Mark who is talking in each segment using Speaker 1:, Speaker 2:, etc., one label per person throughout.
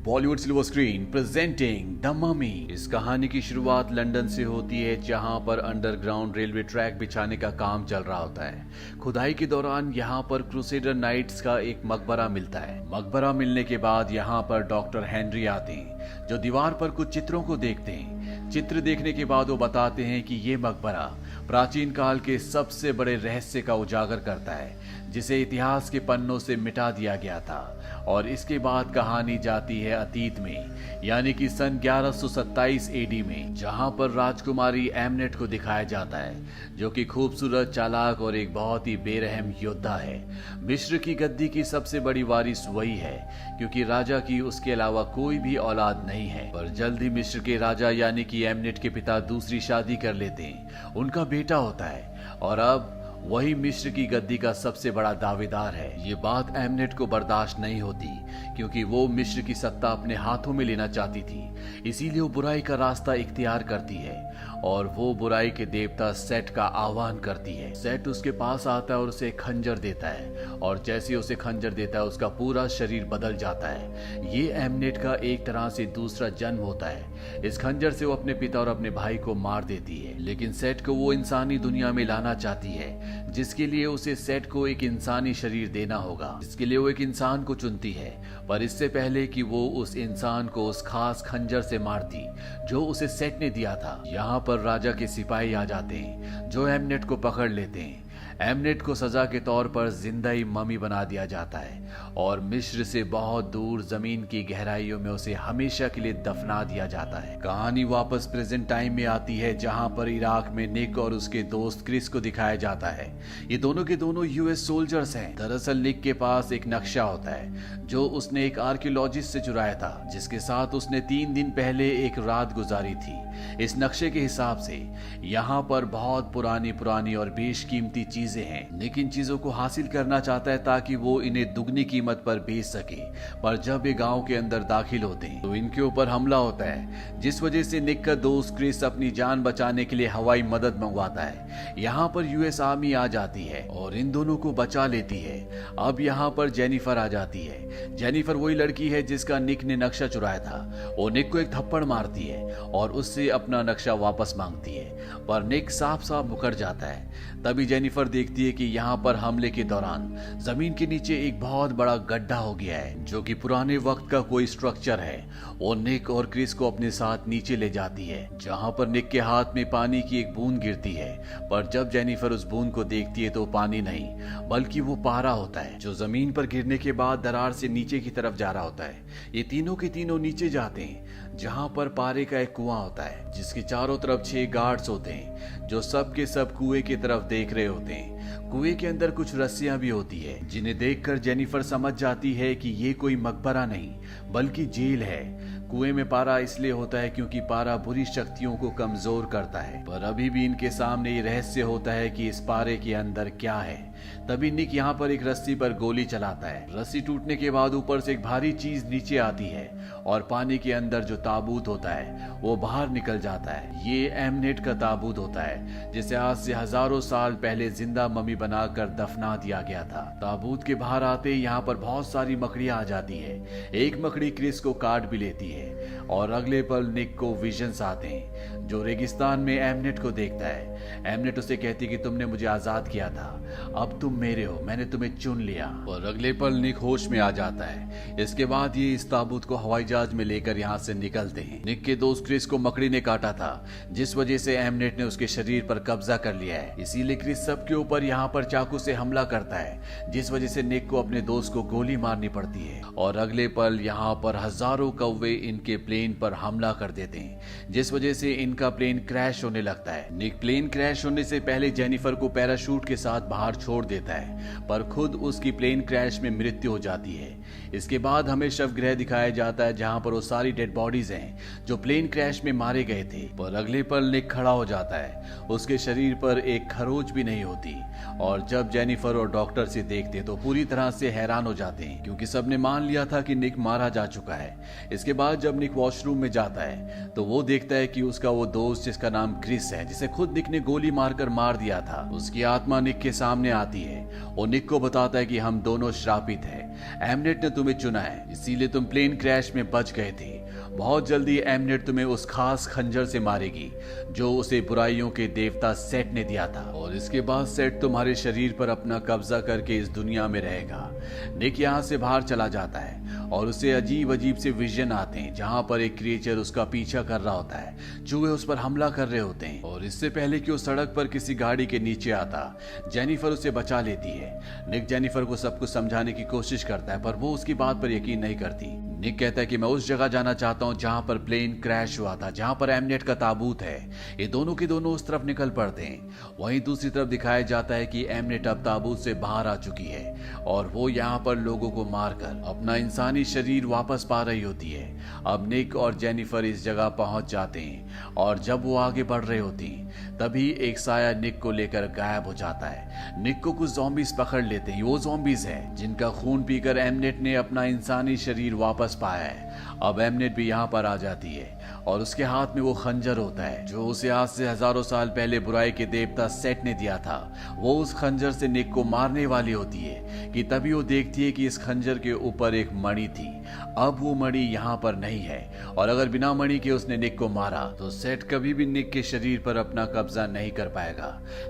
Speaker 1: Bollywood silver screen presenting the mummy. इस कहानी की शुरुआत लंदन से होती है, जहां पर अंडरग्राउंड रेलवे ट्रैक बिछाने का काम चल रहा होता है। खुदाई के दौरान यहां पर क्रूसेडर नाइट्स का एक मकबरा मिलता है। मकबरा मिलने के बाद यहां पर डॉक्टर हेनरी आते हैं, जो दीवार पर कुछ चित्रों को देखते हैं। चित्र देखने के बाद वो बताते हैं कि ये मकबरा प्राचीन काल के सबसे बड़े रहस्य का उजागर करता है, जिसे इतिहास के पन्नों से मिटा दिया गया था। और इसके बाद कहानी जाती है अतीत में, यानी कि सन 1127 एडी में, जहां पर राजकुमारी एमनेट को दिखाया जाता है, जो कि खूबसूरत, चालाक और एक बहुत ही बेरहम योद्धा है। मिस्र की गद्दी की सबसे बड़ी वारिस वही है, क्योंकि राजा की उसके अलावा कोई भी औलाद नहीं है। पर जल्द ही मिस्र के राजा यानी कि एमनेट के पिता दूसरी शादी कर लेते हैं। उनका बेटा होता है और अब वही मिस्र की गद्दी का सबसे बड़ा दावेदार है। ये बात एमनेट को बर्दाश्त नहीं होती, क्योंकि वो मिस्र की सत्ता अपने हाथों में लेना चाहती थी। इसीलिए वो बुराई का रास्ता इख्तियार करती है और वो बुराई के देवता सेट का आह्वान करती है। सेट उसके पास आता है और उसे खंजर देता है, और जैसे उसे खंजर देता है उसका पूरा शरीर बदल जाता है। ये एमनेट का एक तरह से दूसरा जन्म होता है। इस खंजर से वो अपने पिता और अपने भाई को मार देती है, लेकिन सेट को वो इंसानी दुनिया में लाना चाहती है, जिसके लिए उसे सेट को एक इंसानी शरीर देना होगा। इसके लिए वो एक इंसान को चुनती है, पर इससे पहले कि वो उस इंसान को उस खास खंजर से मारती जो उसे सेट ने दिया था, यहाँ पर राजा के सिपाही आ जाते हैं, जो एमनेट को पकड़ लेते हैं। एमनेट को सजा के तौर पर जिंदा ही ममी बना दिया जाता है और मिस्र से बहुत दूर जमीन की गहराइयों में उसे हमेशा के लिए दफना दिया जाता है। कहानी वापस प्रेजेंट टाइम में आती है, जहां पर इराक में निक और उसके दोस्त क्रिस को दिखाया जाता है। ये दोनों के दोनों यूएस सोल्जर्स हैं। दरअसल निक के पास एक नक्शा होता है, जो उसने एक आर्कियोलॉजिस्ट से चुराया था, जिसके साथ उसने 3 दिन पहले एक रात गुजारी थी। इस नक्शे के हिसाब से यहाँ पर बहुत पुरानी और बेशकीमती चीजें हैं। निक इन चीजों को हासिल करना चाहता है ताकि वो इन्हें दुगनी कीमत पर बेच सके। पर जब ये गांव के अंदर दाखिल होते हैं तो इनके ऊपर हमला होता है, जिस वजह से निक का दोस्त क्रिस अपनी जान बचाने के लिए हवाई मदद मंगवाता है। यहाँ पर यूएस आर्मी आ जाती है और इन दोनों को बचा लेती है। अब यहाँ पर जेनिफर आ जाती है। जेनिफर वही लड़की है जिसका निक ने नक्शा चुराया था। वो निक को एक थप्पड़ मारती है और उससे अपना नक्शा वापस मांगती है, पर निक साफ मुकर जाता है। तभी जेनिफर देखती है कि यहाँ पर हमले के दौरान जमीन के नीचे एक बहुत बड़ा गड्ढा हो गया है, जो कि पुराने वक्त का कोई स्ट्रक्चर है। वो निक और क्रिस को अपने साथ नीचे ले जाती है, जहाँ पर निक के हाथ में पानी की एक बूंद गिरती है। पर जब जेनिफर उस बूंद को देखती है तो पानी नहीं, बल्कि वो पारा होता है, जो जमीन पर गिरने के बाद दरार से नीचे की तरफ जा रहा होता है। ये तीनों के तीनों नीचे जाते हैं, जहाँ पर पारे का एक कुआं होता है, जिसके चारों तरफ 6 गार्ड्स होते हैं, जो सब के सब कुएं की तरफ देख रहे होते हैं। कुएं के अंदर कुछ रस्सियां भी होती है, जिन्हें देखकर जेनिफर समझ जाती है कि ये कोई मकबरा नहीं बल्कि जेल है। कुएं में पारा इसलिए होता है क्योंकि पारा बुरी शक्तियों को कमजोर करता है। पर अभी भी इनके सामने ये रहस्य होता है कि इस पारे के अंदर क्या है। तभी निक यहाँ पर एक रस्सी पर गोली चलाता है। रस्सी टूटने के बाद ऊपर से एक भारी चीज नीचे आती है और पानी के अंदर जो ताबूत होता है वो बाहर निकल जाता है। ये एमनेट का ताबूत होता है, जिसे आज से हजारों साल पहले जिंदा मम्मी बनाकर दफना दिया गया था। ताबूत के बाहर आते यहाँ पर बहुत सारी मकड़ियां आ जाती है। एक मकड़ी क्रिस को काट भी लेती है और अगले पल निक को विजन्स आते हैं, जो रेगिस्तान में एमनेट को देखता है। एमनेट उसे कहती कि तुमने मुझे आजाद किया था, अब तुम मेरे हो, मैंने तुम्हें चुन लिया। और अगले पल निक होश में आ जाता है। इसके बाद ये इस ताबूत को हवाई जहाज में लेकर यहाँ से निकलते हैं। निक के दोस्त क्रिस को मकड़ी ने काटा था, जिस वजह से एमनेट ने उसके शरीर पर कब्जा कर लिया है। इसीलिए क्रिस सबके ऊपर यहाँ पर चाकू से हमला करता है, जिस वजह से निक को अपने दोस्त को गोली मारनी पड़ती है। और अगले पल यहाँ पर हजारों कौवे इनके प्लेन पर हमला कर देते हैं, जिस वजह से इनका प्लेन क्रैश होने लगता है। निक प्लेन क्रैश होने से पहले जेनिफर को पैराशूट के साथ बाहर छोड़ देता है, पर खुद उसकी प्लेन क्रैश में मृत्यु हो जाती है। इसके बाद हमें शवगृह दिखाया जाता है, जहां पर वो सारी डेड बॉडीज हैं जो प्लेन क्रैश में मारे गए थे। पर अगले पल निक खड़ा हो जाता है। उसके शरीर पर एक खरोच भी नहीं होती। हैं और जब जेनिफर और डॉक्टर से देखते तो पूरी तरह से हैरान हो जाते हैं, क्योंकि सबने मान लिया था कि निक मारा जा चुका है। इसके बाद जब निक वॉशरूम में जाता है तो वो देखता है कि उसका वो दोस्त जिसका नाम क्रिस है, जिसे खुद निक ने गोली मारकर मार दिया था, उसकी आत्मा निक के सामने आती है और निक को बताता है कि हम दोनों श्रापित हैं। एमनेट ने तुम्हें चुना है, इसीलिए तुम प्लेन क्रैश में बच गए थे। बहुत जल्दी एमनेट तुम्हें उस खास खंजर से मारेगी जो उसे बुराइयों के देवता सेट ने दिया था, और इसके बाद सेट तुम्हारे शरीर पर अपना कब्जा करके इस दुनिया में रहेगा। निक यहाँ से बाहर चला जाता है और उसे अजीब अजीब से विजन आते हैं जहाँ पर एक क्रिएचर उसका पीछा कर रहा होता है। चूहे उस पर हमला कर रहे होते हैं और इससे पहले कि वो सड़क पर किसी गाड़ी के नीचे आता, जेनिफर उसे बचा लेती है। निक जेनिफर को सब कुछ समझाने की कोशिश करता है पर वो उसकी बात पर यकीन नहीं करती। निक कहता है कि मैं उस जगह जाना चाहता हूँ जहाँ पर प्लेन क्रैश हुआ था, जहाँ पर एमनेट का ताबूत है। ये दोनों के दोनों उस तरफ निकल पड़ते हैं। वहीं दूसरी तरफ दिखाया जाता है कि एमनेट अब ताबूत से बाहर आ चुकी है और वो यहाँ पर लोगों को मारकर अपना इंसानी शरीर वापस पा रही होती है। अब निक और जेनिफर इस जगह पहुंच जाते हैं और जब वो आगे बढ़ रहे होती हैं तभी एक साया निक को लेकर गायब हो जाता है। निक को कुछ ज़ॉम्बीज पकड़ लेते हैं। वो ज़ॉम्बीज हैं जिनका खून पीकर एमनेट ने अपना इंसानी शरीर वापस पाया है। अब एमनेट भी यहाँ पर आ जाती है और उसके हाथ में वो खंजर होता है जो उसे आज से हजारों साल पहले बुराई के देवता सेट ने दिया था। वो उस खंजर से निक को मारने वाली होती है कि तभी वो देखती है कि इस खंजर के ऊपर एक मणि थी। अब वो मणि यहाँ पर नहीं है और अगर बिना मणि के उसने निक को मारा तो सेट कभी भी निक के शरीर पर अपना कब्जा नहीं कर पाएगा।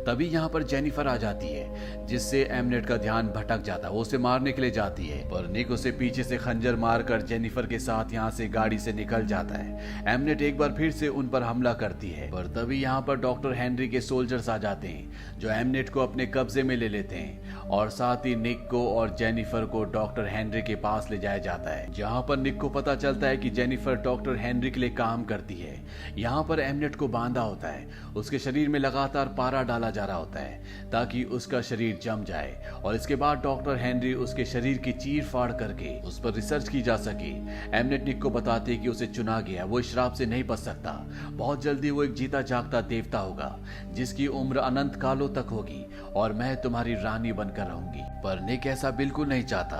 Speaker 1: तभी यहाँ पर जेनिफर आ जाती है जिससे एमनेट का ध्यान भटक जाता है। वो उसे मारने के लिए जाती है पर निक उसे पीछे से खंजर मारकर जेनिफर के साथ यहाँ से गाड़ी से निकल जाता है। एमनेट एक बार फिर से उन पर हमला करती है पर तभी यहाँ पर डॉक्टर हेनरी के सोल्जर्स आ जाते हैं जो एमनेट को अपने कब्जे में ले लेते हैं और साथ ही निक को और जेनिफर को डॉक्टर हेनरी के पास ले जाया जाता है, जहाँ पर निक को पता चलता है कि जेनिफर डॉक्टर हेनरी के लिए काम करती है। यहाँ पर एमनेट को बांधा होता है, उसके शरीर में लगातार पारा डाला जा रहा होता है ताकि उसका शरीर जम जाए और इसके बाद डॉक्टर हेनरी उसके शरीर की चीर फाड़ करके उस पर रिसर्च की जा सके। एमनेट निक को बताते हैं कि उसे चुना गया, वो श्राप से नहीं बच सकता। बहुत जल्दी वो एक जीता जागता देवता होगा जिसकी उम्र अनंत कालों तक होगी और मैं तुम्हारी रानी बनकर रहूंगी। पर निक ऐसा बिल्कुल नहीं चाहता।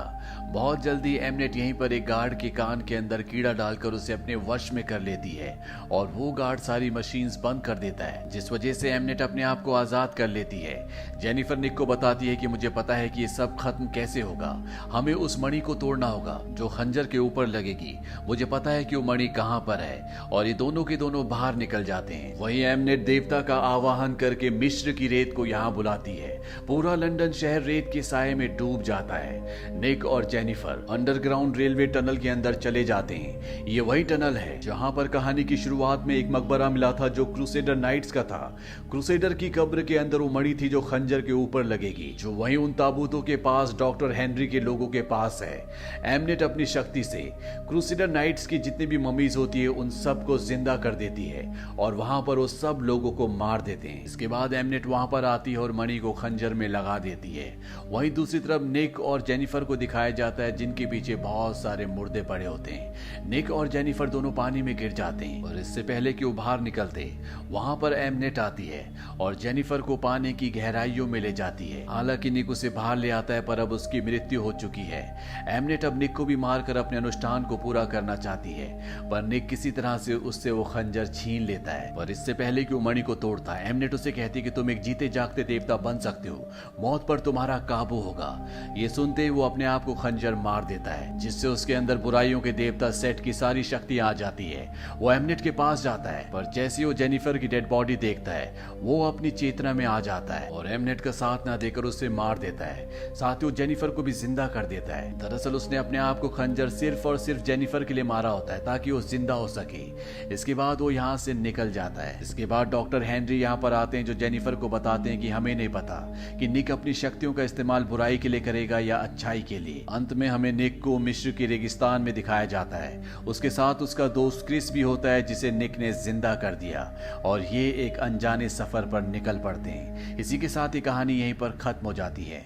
Speaker 1: बहुत जल्दी एमनेट यहीं पर एक गार्ड के कान के अंदर कीड़ा डालकर उसे अपने वश में कर लेती है और वो गार्ड सारी मशीन्स बंद कर देता है, जिस वजह से एमनेट अपने आप को आजाद कर लेती है। जेनिफर निक को बताती है कि मुझे पता है कि ये सब खत्म कैसे होगा, हमें उस मणि को तोड़ना होगा जो खंजर के ऊपर लगेगी। मुझे पता है कि वो मणि कहाँ पर है और ये दोनों के दोनों बाहर निकल जाते हैं। वहीं एमनेट देवता का आवाहन करके मिस्र की रेत को यहाँ बुलाती है। पूरा लंदन शहर रेत के साये में डूब जाता है। निक और जेनिफर अंडरग्राउंड रेलवे टनल के अंदर चले जाते हैं। ये वही टनल है जहां पर कहानी की शुरुआत में एक मकबरा मिला था जो क्रूसेडर नाइट्स का था। क्रूसेडर की कब्र के अंदर वो मणि थी जो खंजर के ऊपर लगेगी, जो वहीं उन ताबूतों के पास डॉक्टर हेनरी के लोगों के पास है। एमनेट अपनी शक्ति से क्रूसेडर नाइट्स की जितनी भी ममीज होती है उन सबको जिंदा कर देती है और वहां पर वो सब लोगों को मार देते हैं। इसके बाद एमनेट वहां पर आती है और मणि को खंजर में लगा देती है। वहीं दूसरी तरफ निक और जेनिफर को दिखाया जाता है जिनके पीछे बहुत सारे मुर्दे पड़े होते हैं। निक और जेनिफर दोनों पानी में गिर जाते हैं और इससे पहले कि वो बाहर निकलते वहां पर एमनेट आती है और जेनिफर को पानी की गहराइयों में ले जाती है। हालांकि निक उसे बाहर ले आता है पर अब उसकी मृत्यु हो चुकी है। एमनेट अब निक को भी मारकर अपने अनुष्ठान को पूरा करना चाहती है पर निक किसी तरह से उससे वो खंजर छीन लेता है। पर इससे पहले कि वो मणि को तोड़ता है एमनेट उसे कहती है कि तुम एक जीते जागते देवता बन सकते हो, मौत पर तुम्हारा काबू होगा। ये सुनते ही वो अपने आप को खंजर मार देता है जिससे उसके अंदर बुराइयों के देवता सेट की सारी शक्ति आ जाती है। वो एमनेट के पास जाता है पर जैसे ही वो जेनिफर की डेड बॉडी देखता है वो अपनी चेतना में आ जाता है और एमनेट का साथ ना देकर उसे मार देता है। साथ ही वो जेनिफर को भी जिंदा कर देता है। दरअसल उसने अपने आप को खंजर सिर्फ और सिर्फ जेनिफर के लिए मारा होता है ताकि वो जिंदा हो सके। इसके बाद वो यहाँ से निकल जाता है। इसके बाद डॉक्टर हेनरी यहाँ पर आते हैं जो जेनिफर को बताते हैं कि हमें नहीं पता कि निक अपनी शक्तियों का इस्तेमाल बुराई के लिए करेगा या अच्छाई के लिए। अंत में हमें निक को मिस्र के रेगिस्तान में दिखाया जाता है। उसके साथ उसका दोस्त क्रिस भी होता है जिसे निक ने जिंदा कर दिया और ये एक अनजाने सफर पर निकल पड़ते हैं। इसी के साथ ये कहानी यहीं पर खत्म हो जाती है।